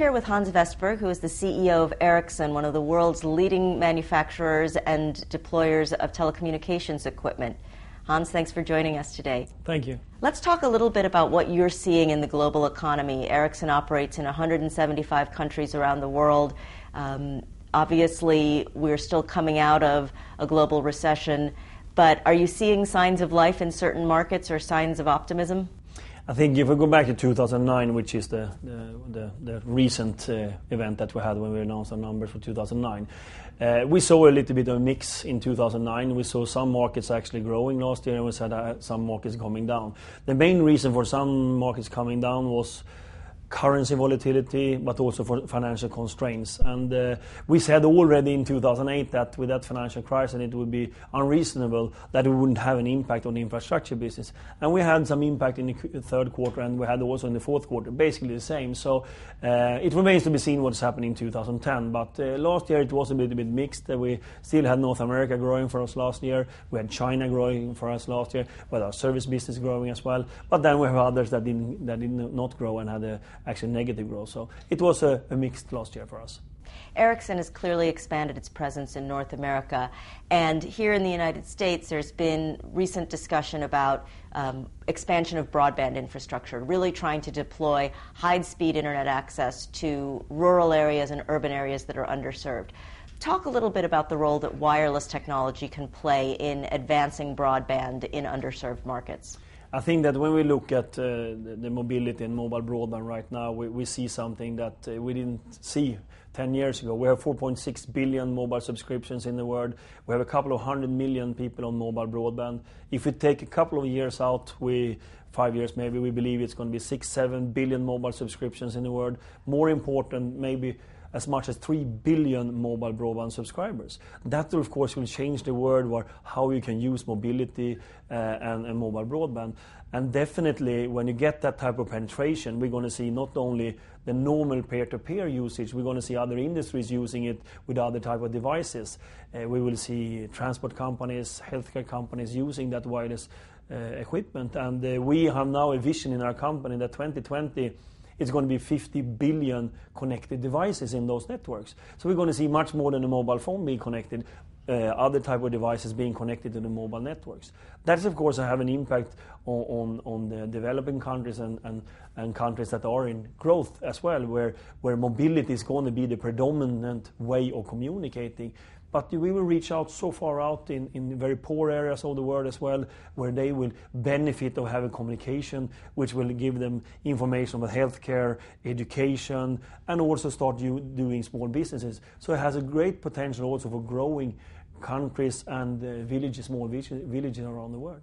here with Hans Vestberg, who is the CEO of Ericsson, one of the world's leading manufacturers and deployers of telecommunications equipment. Hans, thanks for joining us today. Thank you. Let's talk a little bit about what you're seeing in the global economy. Ericsson operates in 175 countries around the world. Obviously, we're still coming out of a global recession, but are you seeing signs of life in certain markets or signs of optimism? I think if we go back to 2009, which is the recent event that we had when we announced our numbers for 2009, we saw a little bit of a mix in 2009. We saw some markets actually growing last year, and we said some markets coming down. The main reason for some markets coming down was currency volatility, but also for financial constraints. And we said already in 2008 that with that financial crisis it would be unreasonable that it wouldn't have an impact on the infrastructure business. And we had some impact in the third quarter, and we had also in the fourth quarter, basically the same. So it remains to be seen what's happening in 2010. But last year it was a little bit mixed. We still had North America growing for us last year. We had China growing for us last year, with our service business growing as well. But then we have others that did not grow and had actually negative growth. So it was a mixed last year for us. Ericsson has clearly expanded its presence in North America, and here in the United States there's been recent discussion about expansion of broadband infrastructure, really trying to deploy high-speed internet access to rural areas and urban areas that are underserved. Talk a little bit about the role that wireless technology can play in advancing broadband in underserved markets. I think that when we look at the mobility and mobile broadband right now, we see something that we didn't see 10 years ago. We have 4.6 billion mobile subscriptions in the world. We have a couple of 100 million people on mobile broadband. If we take a couple of years out, 5 years maybe, we believe it's going to be 6-7 billion mobile subscriptions in the world. More important, maybe as much as 3 billion mobile broadband subscribers. That, of course, will change the world where how you can use mobility and mobile broadband. And definitely, when you get that type of penetration, we're going to see not only the normal peer-to-peer usage, we're going to see other industries using it with other type of devices. We will see transport companies, healthcare companies using that wireless equipment. And we have now a vision in our company that 2020 it's going to be 50 billion connected devices in those networks. So we're going to see much more than a mobile phone being connected, other type of devices being connected to the mobile networks. That's, of course, have an impact on the developing countries and countries that are in growth as well, where mobility is going to be the predominant way of communicating. But we will reach out so far out in very poor areas of the world as well, where they will benefit of having communication, which will give them information about healthcare, education, and also start doing small businesses. So it has a great potential also for growing countries and villages, small villages around the world.